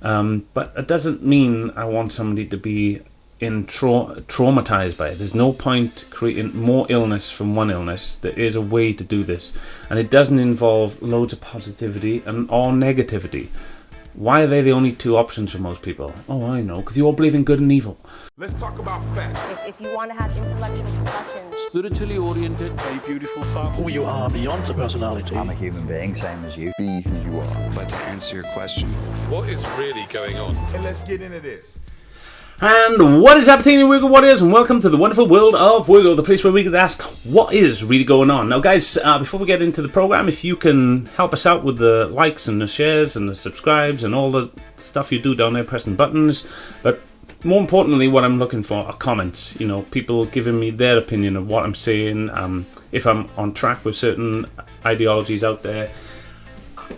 But it doesn't mean I want somebody to be traumatized by it. There's no point creating more illness from one illness. There is a way to do this, and it doesn't involve loads of positivity and or negativity. Why are they the only two options for most people? Oh, I know, because you all believe in good and evil. Let's talk about facts. If you want to have intellectual discussions. Spiritually oriented, very beautiful farm. Who you are beyond the personality. I'm a human being, same as you. Be who you are. But to answer your question, what is really going on? And let's get into this. And what is happening, Wirgo Warriors, and welcome to the wonderful world of Wirgo, the place where we can ask what is really going on. Now guys, before we get into the program, if you can help us out with the likes and the shares and the subscribes and all the stuff you do down there, pressing buttons, but more importantly, what I'm looking for are comments. You know, people giving me their opinion of what I'm saying, if I'm on track with certain ideologies out there.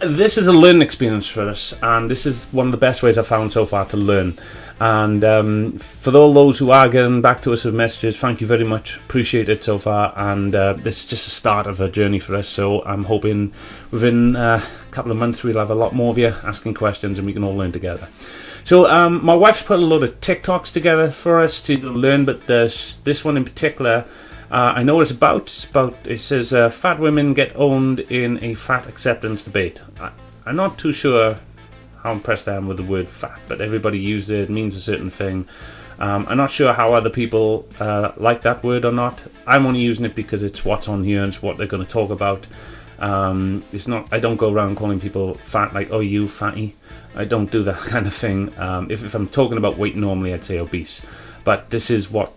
This is a learning experience for us, and this is one of the best ways I've found so far to learn. And for all those who are getting back to us with messages, thank you very much. Appreciate it so far. And this is just the start of a journey for us. So I'm hoping within a couple of months we'll have a lot more of you asking questions and we can all learn together. So my wife's put a load of TikToks together for us to learn, but this one in particular, I know what it's about. It says fat women get owned in a fat acceptance debate. I'm not too sure how impressed I am with the word fat, but everybody uses it, means a certain thing. I'm not sure how other people like that word or not. I'm only using it because it's what's on here and it's what they're going to talk about. It's not. I don't go around calling people fat like, oh, you fatty. I don't do that kind of thing. If I'm talking about weight normally, I'd say obese. But this is what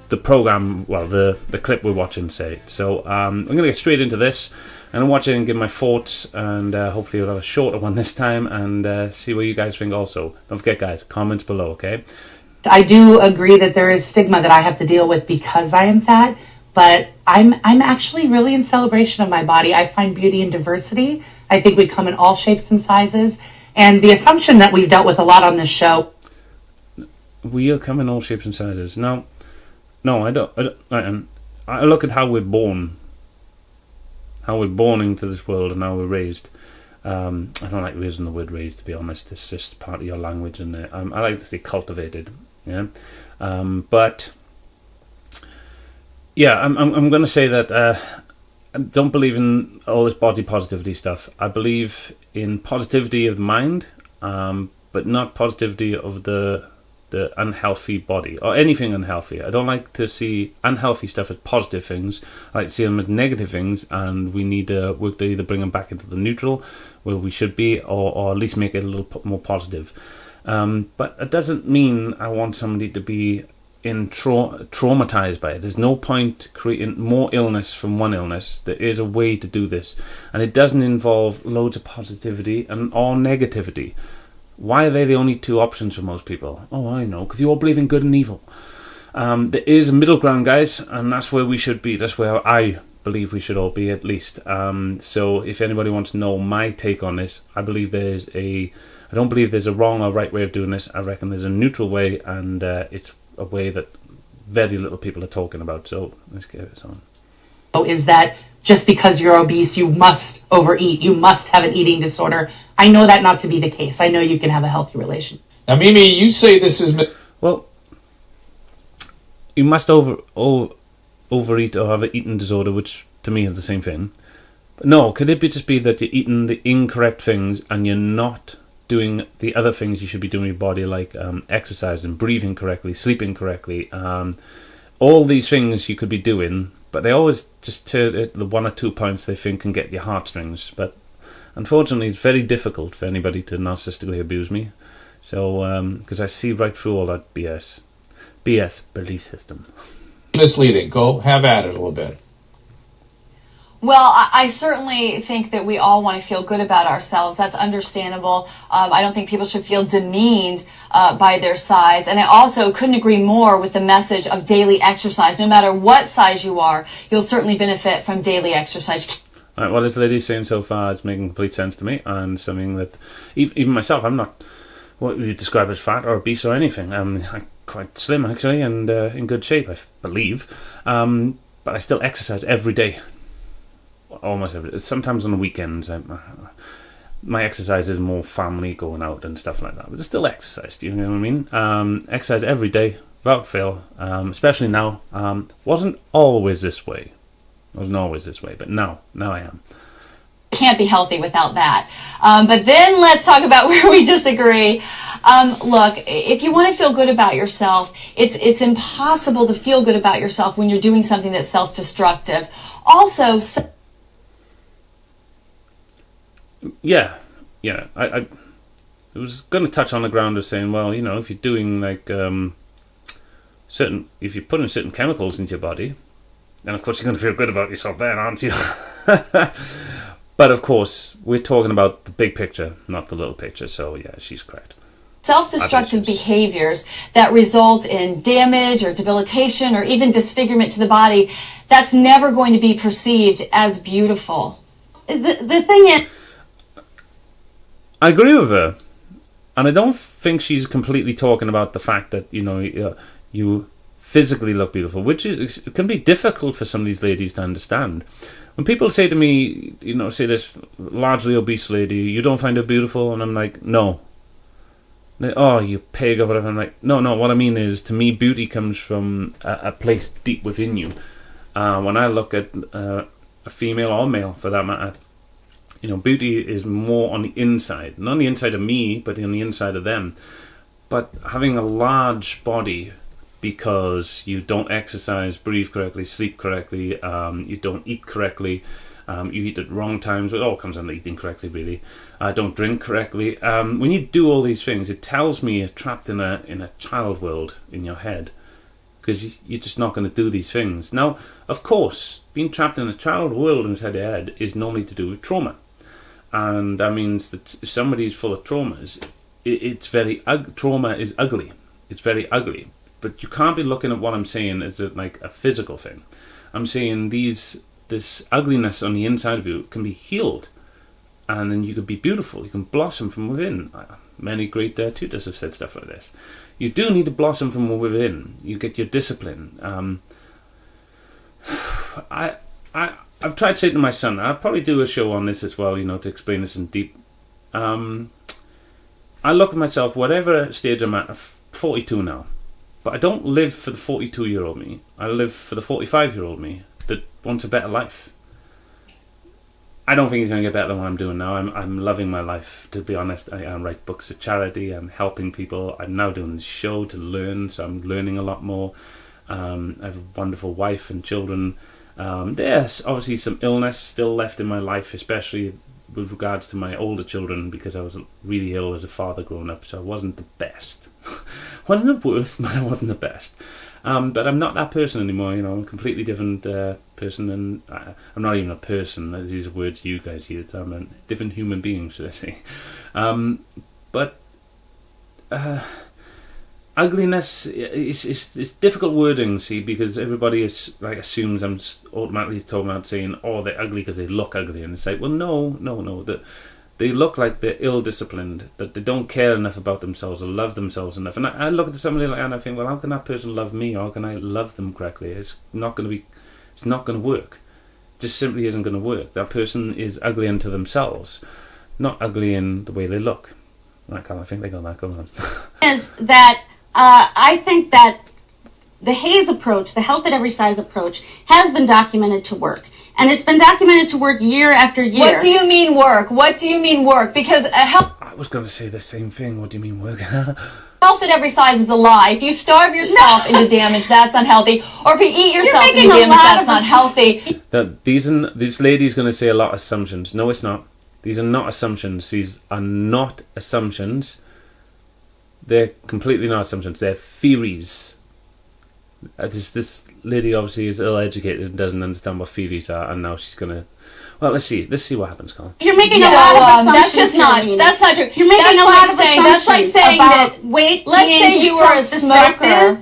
the program, well, the clip we're watching say. So I'm going to get straight into this. I'm going to watch it and give my thoughts, and hopefully we'll have a shorter one this time, and see what you guys think also. Don't forget, guys, comments below, okay? I do agree that there is stigma that I have to deal with because I am fat, but I'm actually really in celebration of my body. I find beauty in diversity. I think we come in all shapes and sizes, and the assumption that we've dealt with a lot on this show. We come in all shapes and sizes. No, I don't. I look at how we're born. How we're born into this world and how we're raised. I don't like using the word raised, to be honest. It's just part of your language, and I like to say cultivated. Yeah, but yeah, I'm going to say that I don't believe in all this body positivity stuff. I believe in positivity of the mind, but not positivity of the unhealthy body or anything unhealthy. I don't like to see unhealthy stuff as positive things. I like to see them as negative things, and we need to work to either bring them back into the neutral where we should be, or at least make it a little more positive. But it doesn't mean I want somebody to be traumatized by it. There's no point creating more illness from one illness. There is a way to do this, and it doesn't involve loads of positivity and or negativity. Why are they the only two options for most people? Oh, I know, because you all believe in good and evil. There is a middle ground, guys, and that's where we should be. That's where I believe we should all be, at least. So if anybody wants to know my take on this, I don't believe there's a wrong or right way of doing this. I reckon there's a neutral way, and it's a way that very little people are talking about. So let's get this on. Is that just because you're obese, you must overeat, you must have an eating disorder. I know that not to be the case. I know you can have a healthy relationship. Now, Mimi, you say this is... Well, you must overeat or have an eating disorder, which to me is the same thing. But no, could it just be that you're eating the incorrect things and you're not doing the other things you should be doing in your body, like exercising, breathing correctly, sleeping correctly, all these things you could be doing, but they always just turn it the 1 or 2 points they think can get your heartstrings. But unfortunately, it's very difficult for anybody to narcissistically abuse me. So, because I see right through all that BS belief system. Misleading. Go have at it a little bit. Well, I certainly think that we all want to feel good about ourselves. That's understandable. I don't think people should feel demeaned by their size. And I also couldn't agree more with the message of daily exercise. No matter what size you are, you'll certainly benefit from daily exercise. All right, what this lady's saying so far is making complete sense to me, and something that even myself, I'm not what you describe as fat or obese or anything. I'm quite slim, actually, and in good shape, I believe. But I still exercise every day. Almost every day. Sometimes on the weekends. my exercise is more family, going out and stuff like that. But it's still exercise, do you know what I mean? Exercise every day, without fail, especially now. Wasn't always this way. But now I am. Can't be healthy without that. But then let's talk about where we disagree. Look, if you want to feel good about yourself, it's impossible to feel good about yourself when you're doing something that's self-destructive. Also, I was going to touch on the ground of saying, well, if you're doing like if you're putting certain chemicals into your body, then of course you're going to feel good about yourself then, aren't you? But of course, we're talking about the big picture, not the little picture. So yeah, she's correct. Self-destructive behaviors that result in damage or debilitation or even disfigurement to the body, that's never going to be perceived as beautiful. The thing is, I agree with her, and I don't think she's completely talking about the fact that you physically look beautiful, which it can be difficult for some of these ladies to understand. When people say to me, say this largely obese lady, you don't find her beautiful, and I'm like, no. Oh, you pig or whatever. I'm like, no, what I mean is, to me, beauty comes from a place deep within you. When I look at a female or male, for that matter, beauty is more on the inside. Not on the inside of me, but on the inside of them. But having a large body because you don't exercise, breathe correctly, sleep correctly, you don't eat correctly, you eat at wrong times, it all comes under eating correctly, really. Don't drink correctly. When you do all these things, it tells me you're trapped in a child world in your head, because you're just not going to do these things. Now, of course, being trapped in a child world inside your head is normally to do with trauma. And that means that if somebody's full of traumas, trauma is ugly. It's very ugly. But you can't be looking at what I'm saying as like a physical thing. I'm saying this ugliness on the inside of you can be healed, and then you can be beautiful. You can blossom from within. Many great tutors have said stuff like this. You do need to blossom from within. You get your discipline. I've tried saying to my son, I'll probably do a show on this as well, to explain this in deep. I look at myself, whatever stage I'm at, I'm 42 now. But I don't live for the 42-year-old me. I live for the 45-year-old me that wants a better life. I don't think it's going to get better than what I'm doing now. I'm loving my life, to be honest. I write books of charity. I'm helping people. I'm now doing this show to learn, so I'm learning a lot more. I have a wonderful wife and children. There's obviously some illness still left in my life, especially with regards to my older children, because I was really ill as a father growing up, so I wasn't the best. Wasn't the worst, but I wasn't the best. But I'm not that person anymore, I'm a completely different person, and I'm not even a person. These are words you guys use. I'm a different human being, should I say. But ugliness is difficult wording, see, because everybody assumes I'm automatically talking about saying, oh, they're ugly because they look ugly, and it's like, well, no, that they look like they're ill-disciplined, that they don't care enough about themselves or love themselves enough. And I look at somebody like that and I think, well, how can that person love me, or how can I love them correctly? It's not going to work. It just simply isn't going to work. That person is ugly unto themselves, not ugly in the way they look. I think they got that going on. Is that I think that the HAES approach, the health at every size approach, has been documented to work. And it's been documented to work year after year. What do you mean work? Because I was going to say the same thing. What do you mean work? Health at every size is a lie. If you starve yourself into damage, that's unhealthy. Or if you eat yourself into damage, that's not healthy. This lady's going to say a lot of assumptions. No, it's not. These are not assumptions. These are not assumptions. They're completely not assumptions. They're theories. This lady obviously is ill-educated and doesn't understand what theories are, and now she's gonna. Well, let's see what happens, Colin. You're making a lot of assumptions. That's not true. You're making a lot of assumptions. That's like saying that weight. Let's say you were a smoker.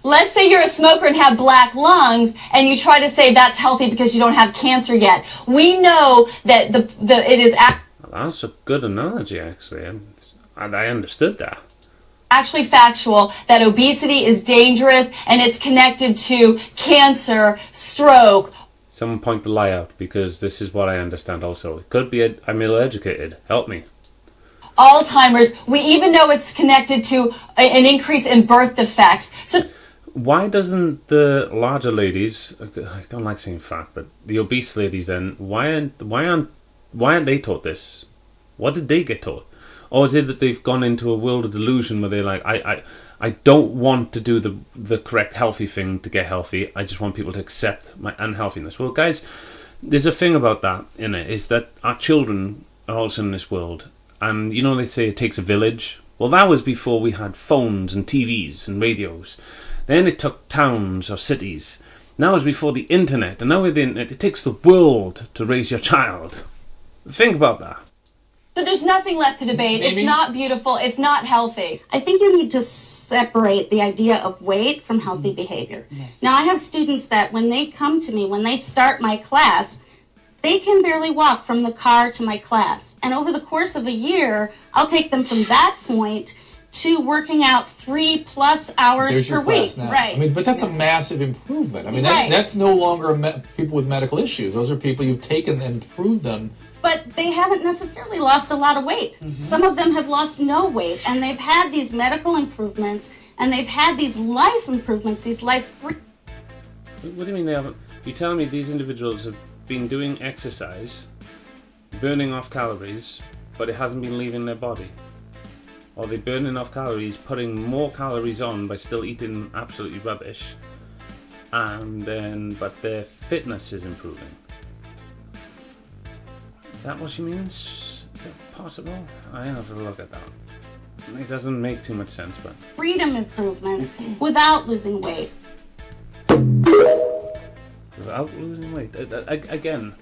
Let's say you're a smoker and have black lungs, and you try to say that's healthy because you don't have cancer yet. We know that it is. Well, that's a good analogy, actually, and I understood that. Actually factual that obesity is dangerous and it's connected to cancer, stroke. Someone point the lie out, because this is what I understand also. It could be I'm ill-educated. Help me. Alzheimer's. We even know it's connected to an increase in birth defects. So why doesn't the larger ladies, I don't like saying fat, but the obese ladies then, why aren't they taught this? What did they get taught? Or is it that they've gone into a world of delusion where they're like, I don't want to do the correct healthy thing to get healthy. I just want people to accept my unhealthiness. Well, guys, there's a thing about that in it, is that our children are also in this world. And you know they say it takes a village? Well, that was before we had phones and TVs and radios. Then it took towns or cities. Now it's before the internet. And now with the internet, it takes the world to raise your child. Think about that. So there's nothing left to debate. Maybe. It's not beautiful. It's not healthy. I think you need to separate the idea of weight from healthy behavior. Yes. Now, I have students that when they come to me, when they start my class, they can barely walk from the car to my class. And over the course of a year, I'll take them from that point to working out 3+ hours There's per your class week. now. Right. I mean, but that's a massive improvement. I mean, Right. that's no longer people with medical issues. Those are people you've taken and improved them. But they haven't necessarily lost a lot of weight. Some of them have lost no weight, and they've had these medical improvements, and they've had these life improvements, these life free. What do you mean they haven't? You're telling me these individuals have been doing exercise, burning off calories, but it hasn't been leaving their body? Or they're burning off calories, putting more calories on by still eating absolutely rubbish, and then but their fitness is improving? Is that what she means? Is that possible? I have to look at that. It doesn't make too much sense, but Freedom improvements without losing weight. without losing weight. Again,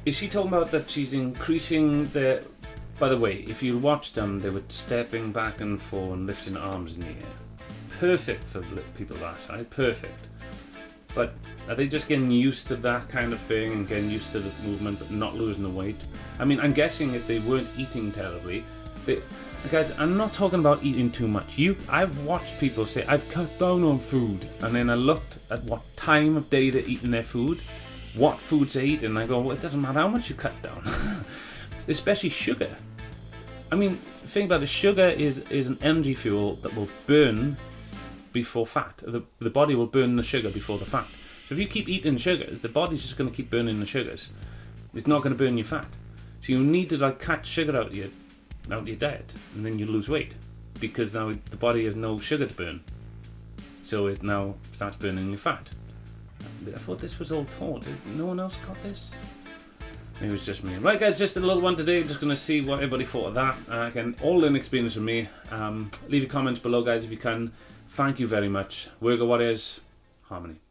is she talking about that she's increasing the... By the way, if you watch them, they were stepping back and forth and lifting arms in the air. Perfect for people that size, perfect. But are they just getting used to that kind of thing and getting used to the movement but not losing the weight? I mean, I'm guessing if they weren't eating terribly... Guys, I'm not talking about eating too much. I've watched people say, I've cut down on food. And then I looked at what time of day they're eating their food, what foods they're eating, and I go, well, it doesn't matter how much you cut down. Especially sugar. I mean, think about it, sugar is an energy fuel that will burn before fat. The body will burn the sugar before the fat. So if you keep eating sugars, the body's just going to keep burning the sugars. It's not going to burn your fat. So you need to cut sugar out of your diet, and then you lose weight, because now the body has no sugar to burn. So it now starts burning your fat. I thought this was all taught. No one else got this? It was just me. Right, guys, just a little one today. Just going to see what everybody thought of that. Again, all in experience from me. Leave your comments below, guys, if you can. Thank you very much. W.I.R.G.O, what is harmony?